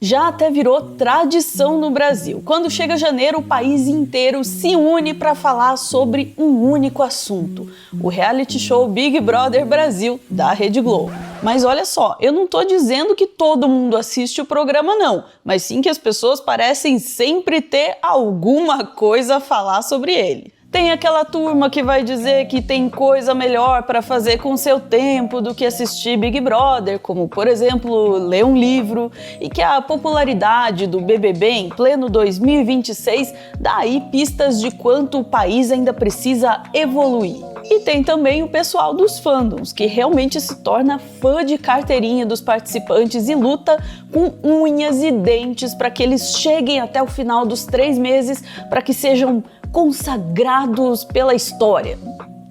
Já até virou tradição no Brasil. Quando chega janeiro, o país inteiro se une para falar sobre um único assunto: o reality show Big Brother Brasil, da Rede Globo. Mas olha só, eu não tô dizendo que todo mundo assiste o programa não, mas sim que as pessoas parecem sempre ter alguma coisa a falar sobre ele. Tem aquela turma que vai dizer que tem coisa melhor para fazer com seu tempo do que assistir Big Brother, como, por exemplo, ler um livro, e que a popularidade do BBB em pleno 2026 dá aí pistas de quanto o país ainda precisa evoluir. E tem também o pessoal dos fandoms, que realmente se torna fã de carteirinha dos participantes e luta com unhas e dentes para que eles cheguem até o final dos 3 meses, para que sejam consagrados pela história,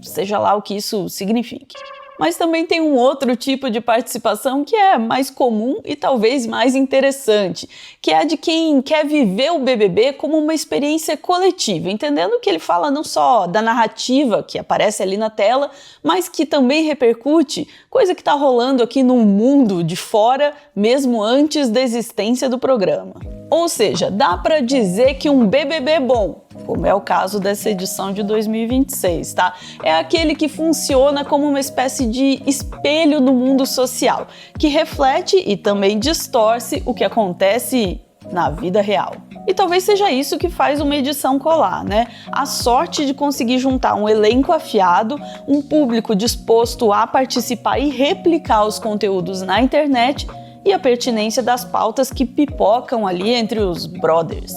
seja lá o que isso signifique. Mas também tem um outro tipo de participação que é mais comum e talvez mais interessante, que é a de quem quer viver o BBB como uma experiência coletiva, entendendo que ele fala não só da narrativa que aparece ali na tela, mas que também repercute coisa que está rolando aqui no mundo de fora, mesmo antes da existência do programa. Ou seja, dá para dizer que um BBB bom, como é o caso dessa edição de 2026, tá? É aquele que funciona como uma espécie de espelho no mundo social, que reflete e também distorce o que acontece na vida real. E talvez seja isso que faz uma edição colar, né? A sorte de conseguir juntar um elenco afiado, um público disposto a participar e replicar os conteúdos na internet e a pertinência das pautas que pipocam ali entre os brothers.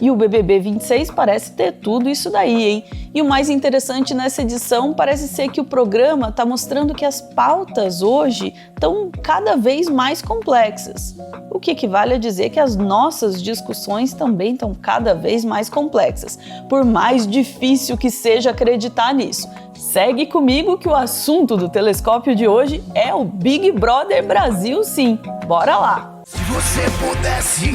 E o BBB 26 parece ter tudo isso daí, hein? E o mais interessante nessa edição parece ser que o programa está mostrando que as pautas hoje estão cada vez mais complexas. O que equivale a dizer que as nossas discussões também estão cada vez mais complexas, por mais difícil que seja acreditar nisso. Segue comigo que o assunto do telescópio de hoje é o Big Brother Brasil, sim. Bora lá! Se você pudesse...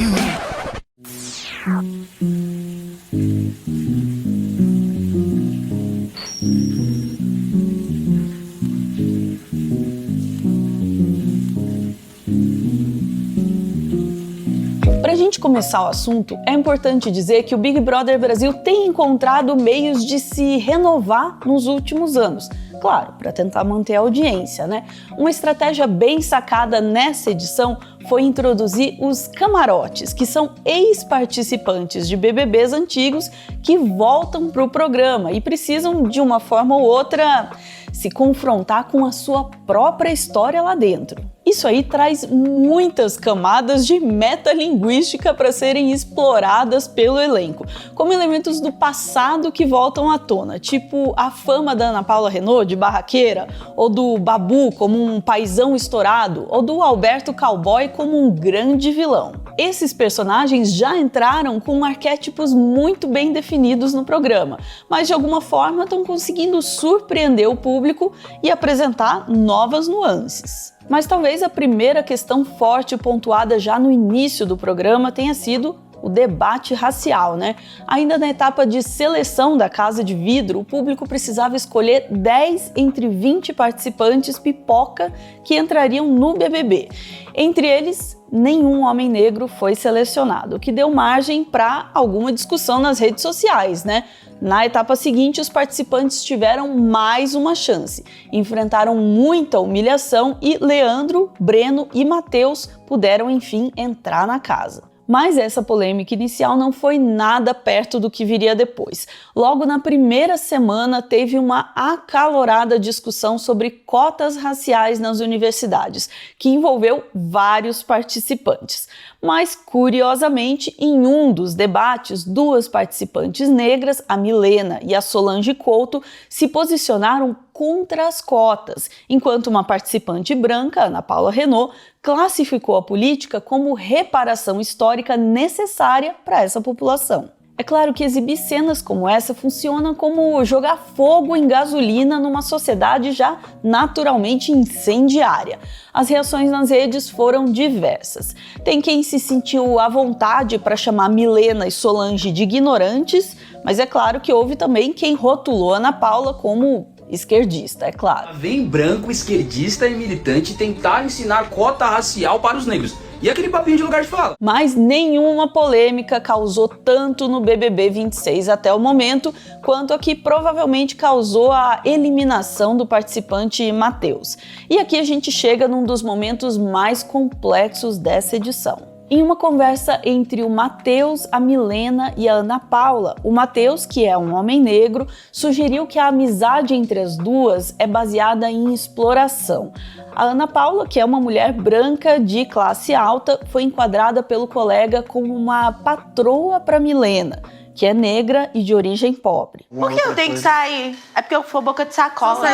Para a gente começar o assunto, é importante dizer que o Big Brother Brasil tem encontrado meios de se renovar nos últimos anos. Claro, para tentar manter a audiência, né? Uma estratégia bem sacada nessa edição foi introduzir os camarotes, que são ex-participantes de BBBs antigos que voltam para o programa e precisam, de uma forma ou outra, se confrontar com a sua própria história lá dentro. Isso aí traz muitas camadas de metalinguística para serem exploradas pelo elenco, como elementos do passado que voltam à tona, tipo a fama da Ana Paula Renault de barraqueira, ou do Babu como um paizão estourado, ou do Alberto Cowboy como um grande vilão. Esses personagens já entraram com arquétipos muito bem definidos no programa, mas de alguma forma estão conseguindo surpreender o público e apresentar novas nuances. Mas talvez a primeira questão forte pontuada já no início do programa tenha sido o debate racial, né? Ainda na etapa de seleção da Casa de Vidro, o público precisava escolher 10 entre 20 participantes pipoca que entrariam no BBB. Entre eles, nenhum homem negro foi selecionado, o que deu margem para alguma discussão nas redes sociais, né? Na etapa seguinte, os participantes tiveram mais uma chance, enfrentaram muita humilhação e Leandro, Breno e Matheus puderam enfim entrar na casa. Mas essa polêmica inicial não foi nada perto do que viria depois. Logo na primeira semana teve uma acalorada discussão sobre cotas raciais nas universidades, que envolveu vários participantes. Mas, curiosamente, em um dos debates, 2 participantes negras, a Milena e a Solange Couto, se posicionaram contra as cotas, enquanto uma participante branca, Ana Paula Renault, classificou a política como reparação histórica necessária para essa população. É claro que exibir cenas como essa funciona como jogar fogo em gasolina numa sociedade já naturalmente incendiária. As reações nas redes foram diversas. Tem quem se sentiu à vontade para chamar Milena e Solange de ignorantes, mas é claro que houve também quem rotulou Ana Paula como esquerdista, é claro. Vem branco, esquerdista e militante tentar ensinar cota racial para os negros. E aquele papinho de lugar de fala? Mas nenhuma polêmica causou tanto no BBB 26 até o momento, quanto a que provavelmente causou a eliminação do participante Matheus. E aqui a gente chega num dos momentos mais complexos dessa edição. Em uma conversa entre o Matheus, a Milena e a Ana Paula, o Matheus, que é um homem negro, sugeriu que a amizade entre as duas é baseada em exploração. A Ana Paula, que é uma mulher branca de classe alta, foi enquadrada pelo colega como uma patroa para Milena, que é negra e de origem pobre. Por que eu tenho que sair? É porque eu for boca de sacola.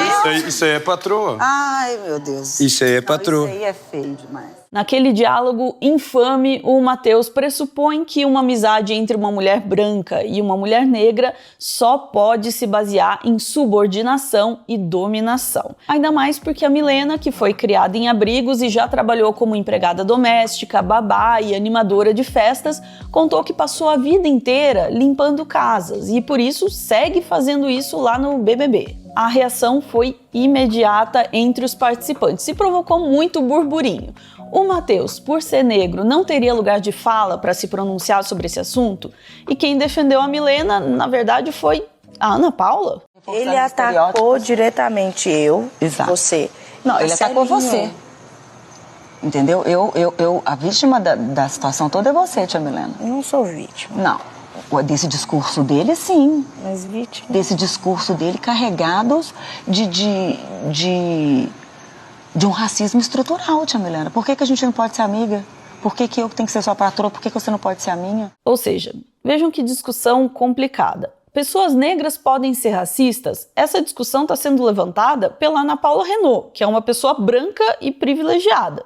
Isso aí é patroa. Ai, meu Deus. Isso aí é patroa. Isso aí é feio demais. Naquele diálogo infame, o Matheus pressupõe que uma amizade entre uma mulher branca e uma mulher negra só pode se basear em subordinação e dominação. Ainda mais porque a Milena, que foi criada em abrigos e já trabalhou como empregada doméstica, babá e animadora de festas, contou que passou a vida inteira limpando casas e por isso segue fazendo isso lá no BBB. A reação foi imediata entre os participantes e provocou muito burburinho. O Matheus, por ser negro, não teria lugar de fala para se pronunciar sobre esse assunto? E quem defendeu a Milena, na verdade, foi a Ana Paula? Ele atacou diretamente você. Não, ele atacou você. Entendeu? A vítima da situação toda é você, tia Milena. Eu não sou vítima. Não. Desse discurso dele, sim. Mas vítima? Desse discurso dele carregados de um racismo estrutural, tia Milena. Por que a gente não pode ser amiga? Por que eu tenho que ser sua patroa? Por que você não pode ser a minha? Ou seja, vejam que discussão complicada. Pessoas negras podem ser racistas? Essa discussão está sendo levantada pela Ana Paula Renault, que é uma pessoa branca e privilegiada.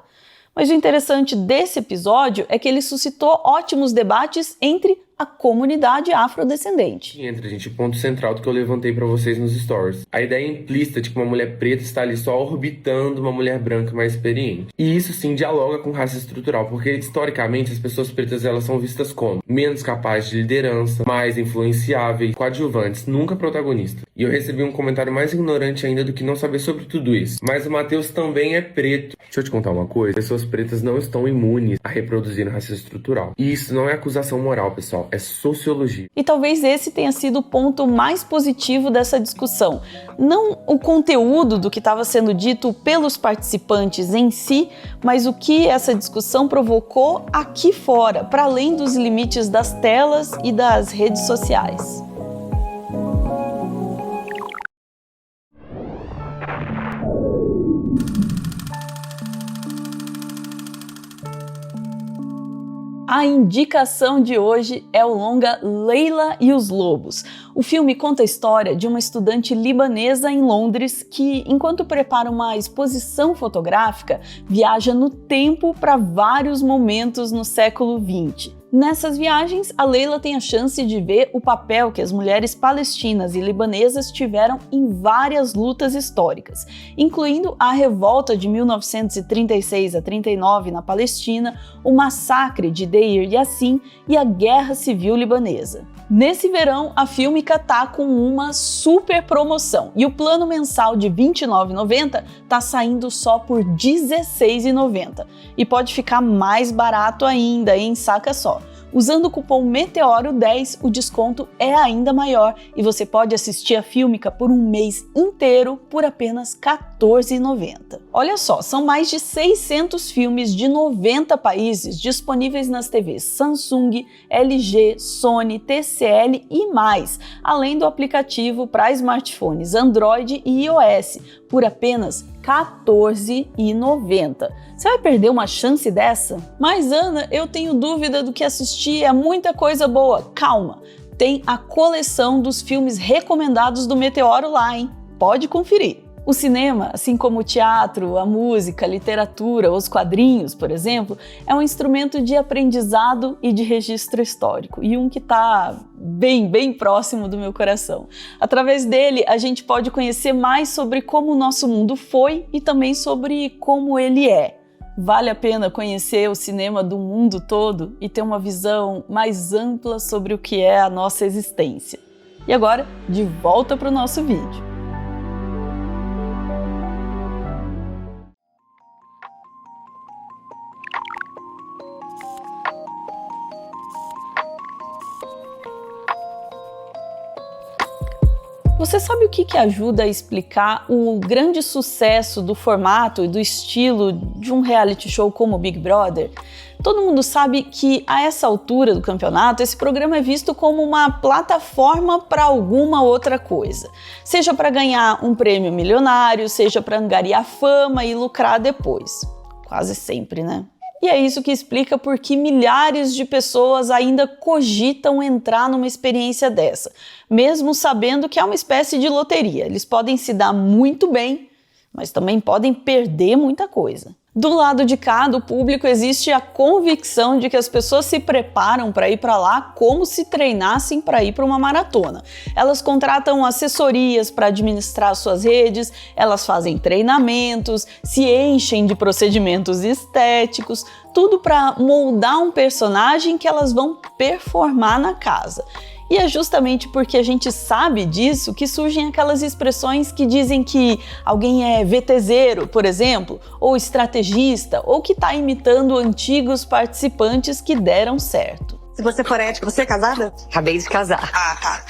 Mas o interessante desse episódio é que ele suscitou ótimos debates entre a comunidade afrodescendente. Entra, gente, o ponto central do que eu levantei pra vocês nos stories. A ideia implícita de que uma mulher preta está ali só orbitando uma mulher branca mais experiente. E isso sim dialoga com raça estrutural, porque historicamente as pessoas pretas elas são vistas como menos capazes de liderança, mais influenciáveis, coadjuvantes, nunca protagonistas. E eu recebi um comentário mais ignorante ainda do que não saber sobre tudo isso. Mas o Matheus também é preto. Deixa eu te contar uma coisa, pessoas pretas não estão imunes a reproduzir racismo estrutural. E isso não é acusação moral, pessoal. É sociologia. E talvez esse tenha sido o ponto mais positivo dessa discussão. Não o conteúdo do que estava sendo dito pelos participantes em si, mas o que essa discussão provocou aqui fora, para além dos limites das telas e das redes sociais. A indicação de hoje é o longa Leila e os Lobos. O filme conta a história de uma estudante libanesa em Londres que, enquanto prepara uma exposição fotográfica, viaja no tempo para vários momentos no século XX. Nessas viagens, a Leila tem a chance de ver o papel que as mulheres palestinas e libanesas tiveram em várias lutas históricas, incluindo a revolta de 1936 a 39 na Palestina, o massacre de Deir Yassin e a Guerra Civil Libanesa. Nesse verão, a Filmica tá com uma super promoção e o plano mensal de R$ 29,90 tá saindo só por R$ 16,90 e pode ficar mais barato ainda, hein? Saca só. Usando o cupom METEORO10, o desconto é ainda maior e você pode assistir a Filmica por um mês inteiro por apenas R$ 14,90. Olha só, são mais de 600 filmes de 90 países disponíveis nas TVs Samsung, LG, Sony, TCL e mais, além do aplicativo para smartphones Android e iOS, por apenas R$ 14,90. Você vai perder uma chance dessa? Mas Ana, eu tenho dúvida do que assistir, é muita coisa boa. Calma, tem a coleção dos filmes recomendados do Meteoro lá, hein? Pode conferir. O cinema, assim como o teatro, a música, a literatura, os quadrinhos, por exemplo, é um instrumento de aprendizado e de registro histórico, e um que está bem próximo do meu coração. Através dele, a gente pode conhecer mais sobre como o nosso mundo foi e também sobre como ele é. Vale a pena conhecer o cinema do mundo todo e ter uma visão mais ampla sobre o que é a nossa existência. E agora, de volta para o nosso vídeo. Você sabe o que ajuda a explicar o grande sucesso do formato e do estilo de um reality show como o Big Brother? Todo mundo sabe que, a essa altura do campeonato, esse programa é visto como uma plataforma para alguma outra coisa. Seja para ganhar um prêmio milionário, seja para angariar fama e lucrar depois. Quase sempre, né? E é isso que explica por que milhares de pessoas ainda cogitam entrar numa experiência dessa, mesmo sabendo que é uma espécie de loteria. Eles podem se dar muito bem, mas também podem perder muita coisa. Do lado de cá, do público, existe a convicção de que as pessoas se preparam para ir para lá como se treinassem para ir para uma maratona. Elas contratam assessorias para administrar suas redes, elas fazem treinamentos, se enchem de procedimentos estéticos, tudo para moldar um personagem que elas vão performar na casa. E é justamente porque a gente sabe disso que surgem aquelas expressões que dizem que alguém é VTZero, por exemplo, ou estrategista, ou que está imitando antigos participantes que deram certo. Se você for ética, você é casada? Acabei de casar. Ah, tá.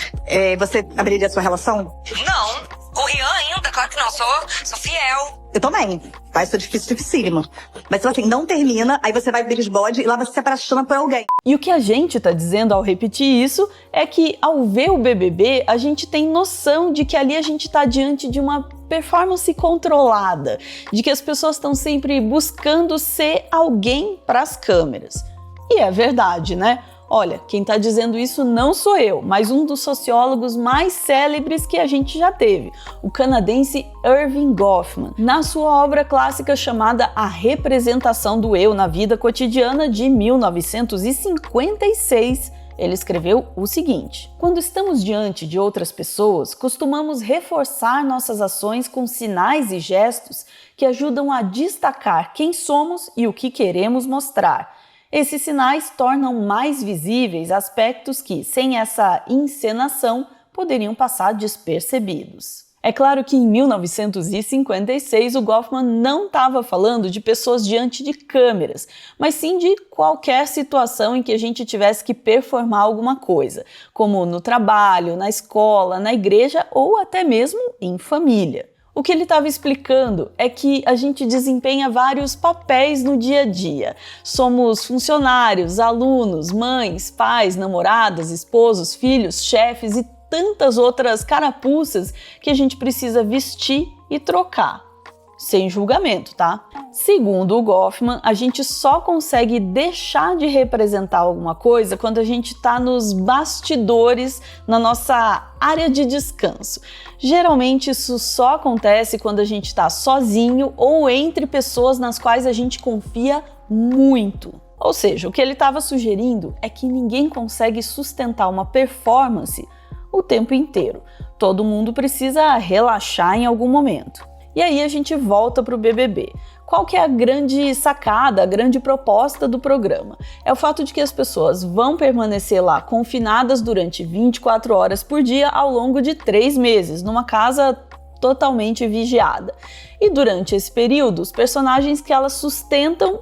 Você abriria a sua relação? Não. O Rian ainda, claro que não. Sou fiel. Eu também. Vai ser dificílimo. Mas assim, não termina, aí você vai pro Big Brother e lá você se apaixona por alguém. E o que a gente tá dizendo ao repetir isso é que, ao ver o BBB, a gente tem noção de que ali a gente tá diante de uma performance controlada, de que as pessoas estão sempre buscando ser alguém pras câmeras. E é verdade, né? Olha, quem está dizendo isso não sou eu, mas um dos sociólogos mais célebres que a gente já teve, o canadense Erving Goffman, na sua obra clássica chamada A Representação do Eu na Vida Cotidiana, de 1956, ele escreveu o seguinte: quando estamos diante de outras pessoas, costumamos reforçar nossas ações com sinais e gestos que ajudam a destacar quem somos e o que queremos mostrar. Esses sinais tornam mais visíveis aspectos que, sem essa encenação, poderiam passar despercebidos. É claro que em 1956 o Goffman não estava falando de pessoas diante de câmeras, mas sim de qualquer situação em que a gente tivesse que performar alguma coisa, como no trabalho, na escola, na igreja ou até mesmo em família. O que ele estava explicando é que a gente desempenha vários papéis no dia a dia. Somos funcionários, alunos, mães, pais, namoradas, esposos, filhos, chefes e tantas outras carapuças que a gente precisa vestir e trocar. Sem julgamento, tá? Segundo o Goffman, a gente só consegue deixar de representar alguma coisa quando a gente está nos bastidores, na nossa área de descanso. Geralmente isso só acontece quando a gente está sozinho ou entre pessoas nas quais a gente confia muito. Ou seja, o que ele estava sugerindo é que ninguém consegue sustentar uma performance o tempo inteiro. Todo mundo precisa relaxar em algum momento. E aí a gente volta para o BBB. Qual que é a grande sacada, a grande proposta do programa? É o fato de que as pessoas vão permanecer lá confinadas durante 24 horas por dia ao longo de 3 meses, numa casa totalmente vigiada. E durante esse período, os personagens que elas sustentam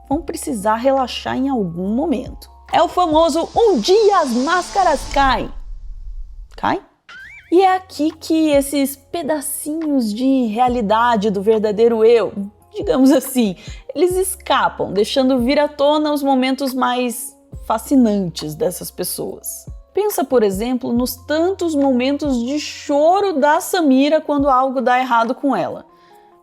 vão precisar relaxar em algum momento. É o famoso um dia as máscaras caem. Caem? E é aqui que esses pedacinhos de realidade do verdadeiro eu, digamos assim, eles escapam, deixando vir à tona os momentos mais fascinantes dessas pessoas. Pensa, por exemplo, nos tantos momentos de choro da Samira quando algo dá errado com ela.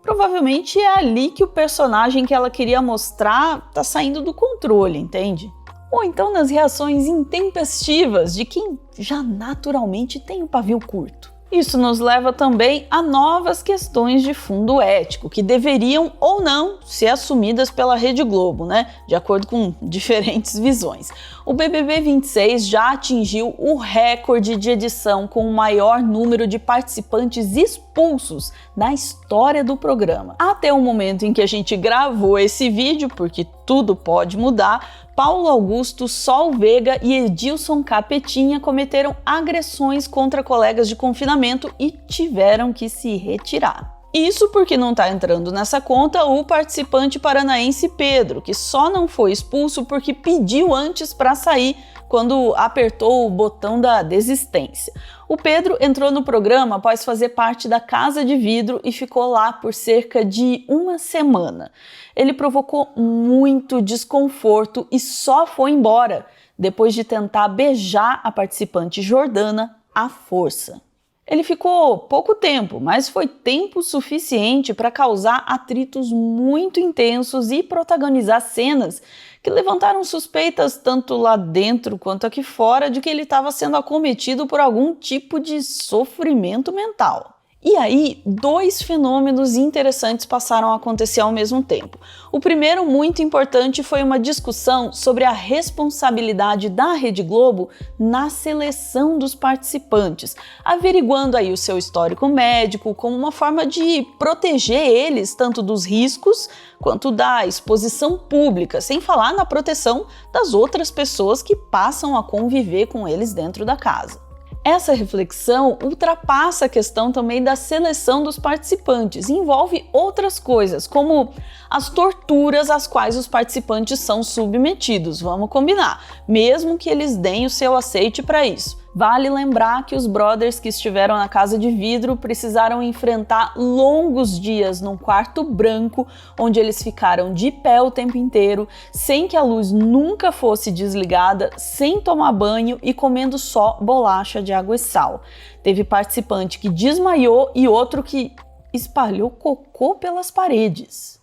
Provavelmente é ali que o personagem que ela queria mostrar tá saindo do controle, entende? Ou então nas reações intempestivas de quem já naturalmente tem o pavio curto. Isso nos leva também a novas questões de fundo ético, que deveriam ou não ser assumidas pela Rede Globo, né? De acordo com diferentes visões. O BBB 26 já atingiu o recorde de edição com o maior número de participantes expulsos na história do programa. Até o momento em que a gente gravou esse vídeo, porque tudo pode mudar, Paulo Augusto, Sol Vega e Edilson Capetinha cometeram agressões contra colegas de confinamento e tiveram que se retirar. Isso porque não está entrando nessa conta o participante paranaense Pedro, que só não foi expulso porque pediu antes para sair quando apertou o botão da desistência. O Pedro entrou no programa após fazer parte da Casa de Vidro e ficou lá por cerca de uma semana. Ele provocou muito desconforto e só foi embora depois de tentar beijar a participante Jordana à força. Ele ficou pouco tempo, mas foi tempo suficiente para causar atritos muito intensos e protagonizar cenas que levantaram suspeitas tanto lá dentro quanto aqui fora de que ele estava sendo acometido por algum tipo de sofrimento mental. E aí, dois fenômenos interessantes passaram a acontecer ao mesmo tempo. O primeiro, muito importante, foi uma discussão sobre a responsabilidade da Rede Globo na seleção dos participantes, averiguando aí o seu histórico médico como uma forma de proteger eles tanto dos riscos quanto da exposição pública, sem falar na proteção das outras pessoas que passam a conviver com eles dentro da casa. Essa reflexão ultrapassa a questão também da seleção dos participantes e envolve outras coisas, como as torturas às quais os participantes são submetidos, vamos combinar, mesmo que eles deem o seu aceite para isso. Vale lembrar que os brothers que estiveram na Casa de Vidro precisaram enfrentar longos dias num quarto branco, onde eles ficaram de pé o tempo inteiro, sem que a luz nunca fosse desligada, sem tomar banho e comendo só bolacha de água e sal. Teve participante que desmaiou e outro que espalhou cocô pelas paredes.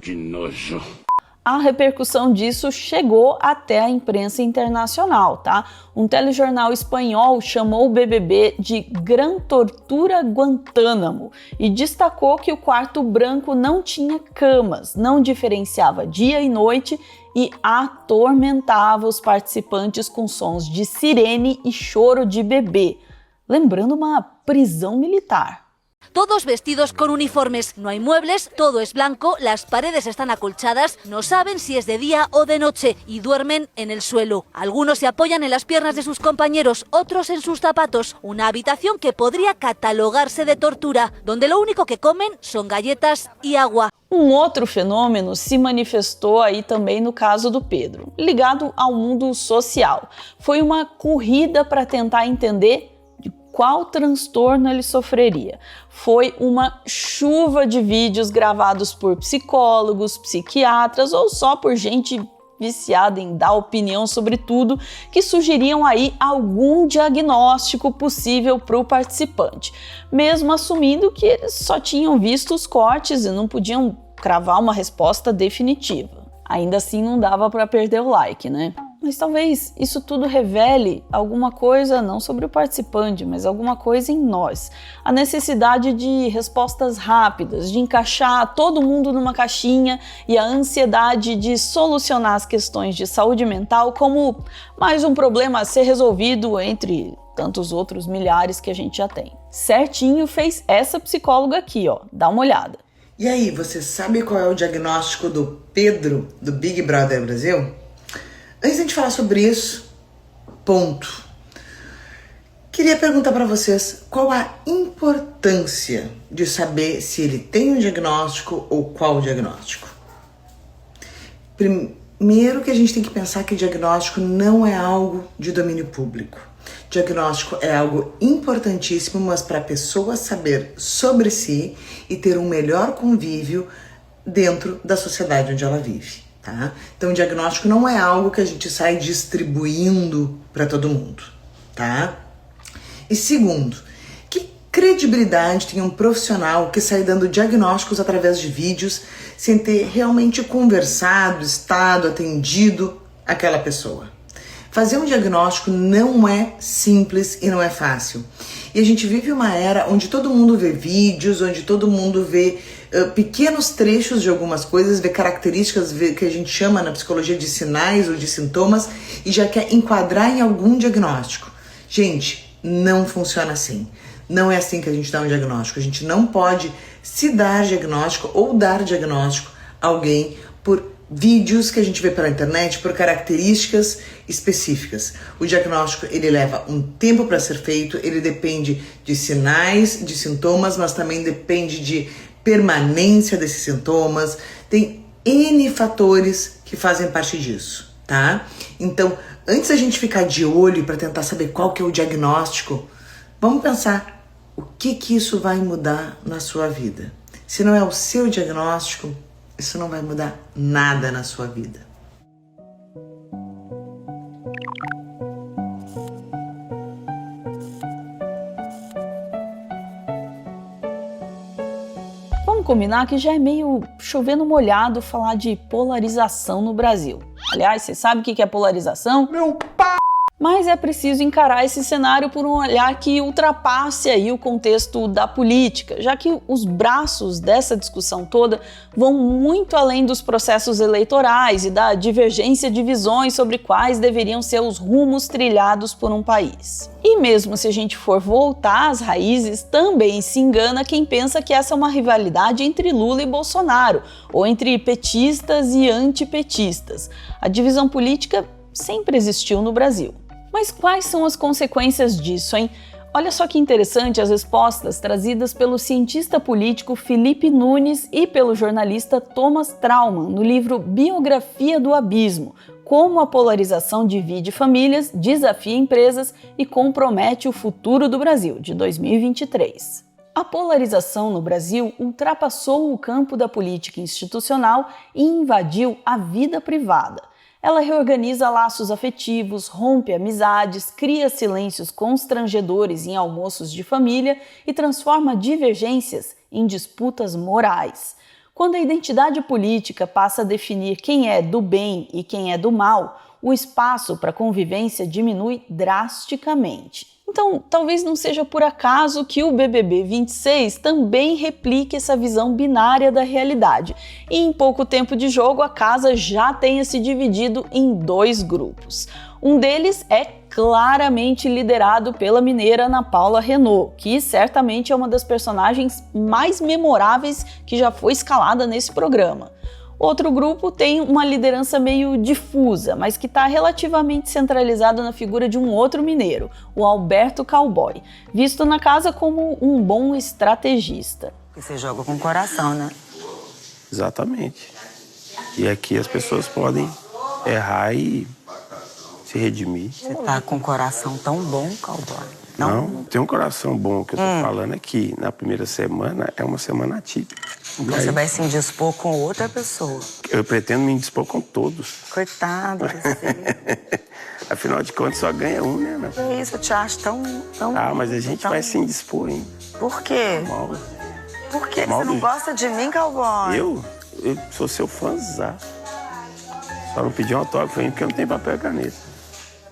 Que nojo. A repercussão disso chegou até a imprensa internacional, tá? Um telejornal espanhol chamou o BBB de Gran Tortura Guantánamo e destacou que o quarto branco não tinha camas, não diferenciava dia e noite e atormentava os participantes com sons de sirene e choro de bebê, lembrando uma prisão militar. Todos vestidos con uniformes, no hay muebles, todo es blanco, las paredes están acolchadas, no saben si es de día o de noche y duermen en el suelo. Algunos se apoyan en las piernas de sus compañeros, otros en sus zapatos. Una habitación que podría catalogarse de tortura, donde lo único que comen son galletas y agua. Um outro fenômeno se manifestou aí também no caso do Pedro, ligado ao mundo social. Foi uma corrida para tentar entender qual transtorno ele sofreria. Foi uma chuva de vídeos gravados por psicólogos, psiquiatras ou só por gente viciada em dar opinião sobre tudo, que sugeriam aí algum diagnóstico possível para o participante, mesmo assumindo que eles só tinham visto os cortes e não podiam cravar uma resposta definitiva. Ainda assim não dava para perder o like, né? Mas talvez isso tudo revele alguma coisa, não sobre o participante, mas alguma coisa em nós. A necessidade de respostas rápidas, de encaixar todo mundo numa caixinha e a ansiedade de solucionar as questões de saúde mental como mais um problema a ser resolvido entre tantos outros milhares que a gente já tem. Certinho fez essa psicóloga aqui, ó, dá uma olhada. E aí, você sabe qual é o diagnóstico do Pedro, do Big Brother Brasil? Antes de a gente falar sobre isso, queria perguntar para vocês qual a importância de saber se ele tem um diagnóstico ou qual o diagnóstico. Primeiro que a gente tem que pensar que diagnóstico não é algo de domínio público. Diagnóstico é algo importantíssimo, mas para a pessoa saber sobre si e ter um melhor convívio dentro da sociedade onde ela vive. Tá? Então, o diagnóstico não é algo que a gente sai distribuindo para todo mundo, tá? E segundo, que credibilidade tem um profissional que sai dando diagnósticos através de vídeos sem ter realmente conversado, estado, atendido aquela pessoa? Fazer um diagnóstico não é simples e não é fácil. E a gente vive uma era onde todo mundo vê vídeos, onde todo mundo vê pequenos trechos de algumas coisas, vê características que a gente chama na psicologia de sinais ou de sintomas e já quer enquadrar em algum diagnóstico. Gente, não funciona assim. Não é assim que a gente dá um diagnóstico. A gente não pode se dar diagnóstico ou dar diagnóstico a alguém por vídeos que a gente vê pela internet por características específicas. O diagnóstico, ele leva um tempo para ser feito, ele depende de sinais, de sintomas, mas também depende de permanência desses sintomas. Tem N fatores que fazem parte disso, tá? Então, antes da gente ficar de olho para tentar saber qual que é o diagnóstico, vamos pensar o que isso vai mudar na sua vida. Se não é o seu diagnóstico, isso não vai mudar nada na sua vida. Vamos combinar que já é meio chovendo molhado falar de polarização no Brasil. Aliás, você sabe o que é polarização? Meu pau! Mas é preciso encarar esse cenário por um olhar que ultrapasse aí o contexto da política, já que os braços dessa discussão toda vão muito além dos processos eleitorais e da divergência de visões sobre quais deveriam ser os rumos trilhados por um país. E mesmo se a gente for voltar às raízes, também se engana quem pensa que essa é uma rivalidade entre Lula e Bolsonaro, ou entre petistas e antipetistas. A divisão política sempre existiu no Brasil. Mas quais são as consequências disso, hein? Olha só que interessante as respostas trazidas pelo cientista político Felipe Nunes e pelo jornalista Thomas Trauman no livro Biografia do Abismo: Como a polarização divide famílias, desafia empresas e compromete o futuro do Brasil, de 2023. A polarização no Brasil ultrapassou o campo da política institucional e invadiu a vida privada. Ela reorganiza laços afetivos, rompe amizades, cria silêncios constrangedores em almoços de família e transforma divergências em disputas morais. Quando a identidade política passa a definir quem é do bem e quem é do mal, o espaço para convivência diminui drasticamente. Então, talvez não seja por acaso que o BBB 26 também replique essa visão binária da realidade. E em pouco tempo de jogo, a casa já tenha se dividido em 2 grupos. Um deles é claramente liderado pela mineira Ana Paula Renault, que certamente é uma das personagens mais memoráveis que já foi escalada nesse programa. Outro grupo tem uma liderança meio difusa, mas que está relativamente centralizado na figura de um outro mineiro, o Alberto Cowboy, visto na casa como um bom estrategista. Você joga com o coração, né? Exatamente. E aqui as pessoas podem errar e se redimir. Você tá com um coração tão bom, Cowboy. Não, tem um coração bom. O que eu tô falando é que na primeira semana é uma semana atípica. Você vai se indispor com outra pessoa. Eu pretendo me indispor com todos. Coitado desse. Afinal de contas, só ganha um, né, Ana? Que isso, eu te acho tão... Ah, mas a gente vai se indispor, hein? Por quê? Mal. Por quê? Você não gosta de mim, Cowboy? Eu sou seu fãzão. Só não pedi um autógrafo ainda porque eu não tenho papel e caneta.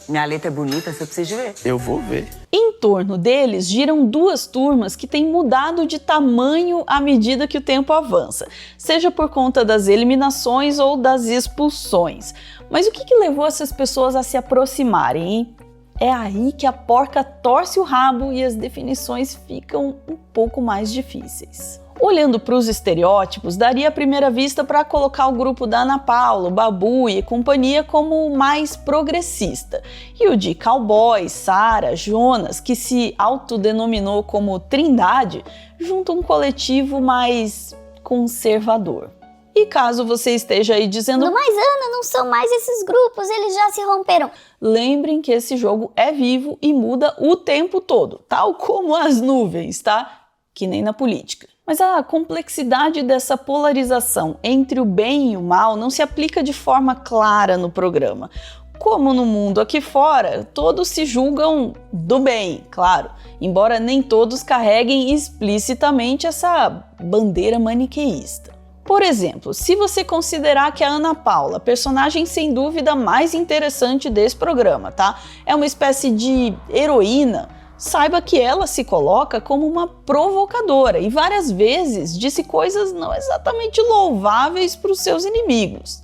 Minha letra é bonita, você precisa ver. Eu vou ver. Em torno deles giram 2 turmas que têm mudado de tamanho à medida que o tempo avança, seja por conta das eliminações ou das expulsões. Mas o que levou essas pessoas a se aproximarem, hein? É aí que a porca torce o rabo e as definições ficam um pouco mais difíceis. Olhando para os estereótipos, daria à primeira vista para colocar o grupo da Ana Paula, o Babu e companhia como mais progressista. E o de Cowboy, Sara, Jonas, que se autodenominou como Trindade, junto a um coletivo mais conservador. E caso você esteja aí dizendo: mas Ana, não são mais esses grupos, eles já se romperam. Lembrem que esse jogo é vivo e muda o tempo todo, tal como as nuvens, tá? Que nem na política. Mas a complexidade dessa polarização entre o bem e o mal não se aplica de forma clara no programa. Como no mundo aqui fora, todos se julgam do bem, claro, embora nem todos carreguem explicitamente essa bandeira maniqueísta. Por exemplo, se você considerar que a Ana Paula, personagem sem dúvida mais interessante desse programa, tá? É uma espécie de heroína, saiba que ela se coloca como uma provocadora e várias vezes disse coisas não exatamente louváveis para os seus inimigos.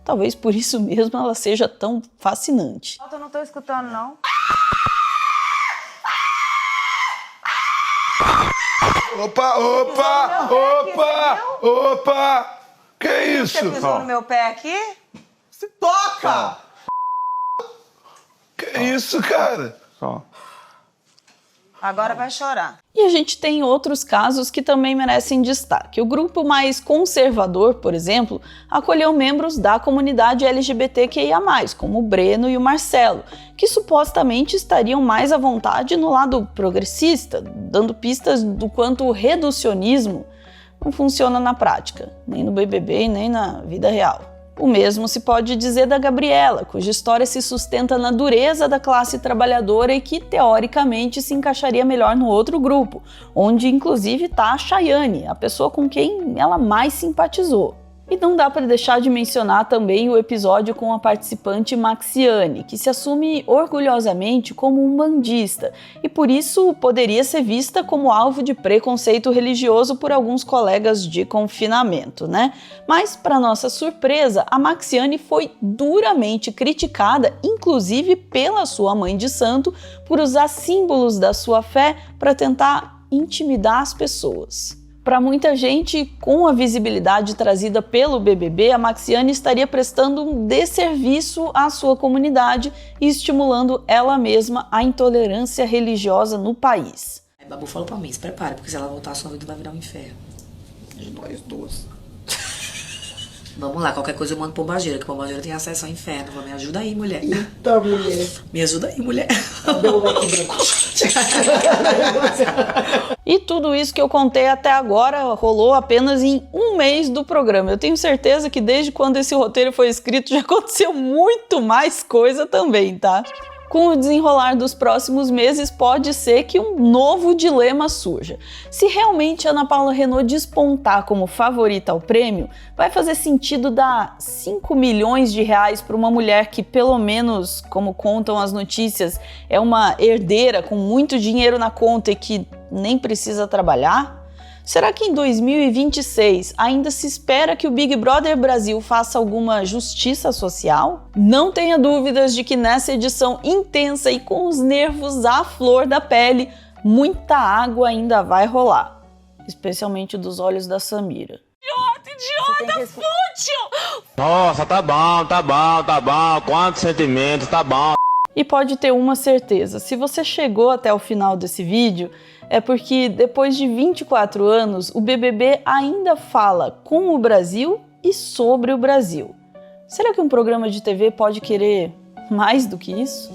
Talvez por isso mesmo ela seja tão fascinante. Eu não tô escutando, não. Opa! Que isso? Você pisou no meu pé aqui? Se toca! Que isso, cara? Só. Agora vai chorar. E a gente tem outros casos que também merecem destaque. O grupo mais conservador, por exemplo, acolheu membros da comunidade LGBTQIA+, como o Breno e o Marcelo, que supostamente estariam mais à vontade no lado progressista, dando pistas do quanto o reducionismo não funciona na prática, nem no BBB e nem na vida real. O mesmo se pode dizer da Gabriela, cuja história se sustenta na dureza da classe trabalhadora e que, teoricamente, se encaixaria melhor no outro grupo, onde inclusive está a Chayane, a pessoa com quem ela mais simpatizou. E não dá para deixar de mencionar também o episódio com a participante Maxiane, que se assume orgulhosamente como umbandista e por isso poderia ser vista como alvo de preconceito religioso por alguns colegas de confinamento, né? Mas, para nossa surpresa, a Maxiane foi duramente criticada, inclusive pela sua mãe de santo, por usar símbolos da sua fé para tentar intimidar as pessoas. Para muita gente, com a visibilidade trazida pelo BBB, a Maxiane estaria prestando um desserviço à sua comunidade e estimulando ela mesma a intolerância religiosa no país. Babu falou pra mim, se prepare, porque se ela voltar, sua vida vai virar um inferno. De nós duas. Vamos lá, qualquer coisa eu mando Pombagira, que Pombagira tem acesso ao inferno. Me ajuda aí, mulher. Eita, mulher. Me ajuda aí, mulher. E tudo isso que eu contei até agora rolou apenas em um mês do programa. Eu tenho certeza que desde quando esse roteiro foi escrito já aconteceu muito mais coisa também, tá? Com o desenrolar dos próximos meses, pode ser que um novo dilema surja. Se realmente Ana Paula Renault despontar como favorita ao prêmio, vai fazer sentido dar 5 milhões de reais para uma mulher que, pelo menos, como contam as notícias, é uma herdeira com muito dinheiro na conta e que nem precisa trabalhar? Será que em 2026 ainda se espera que o Big Brother Brasil faça alguma justiça social? Não tenha dúvidas de que nessa edição intensa e com os nervos à flor da pele, muita água ainda vai rolar, especialmente dos olhos da Samira. Idiota fútil! Nossa, tá bom, quantos sentimentos, tá bom. E pode ter uma certeza, se você chegou até o final desse vídeo, é porque depois de 24 anos, o BBB ainda fala com o Brasil e sobre o Brasil. Será que um programa de TV pode querer mais do que isso?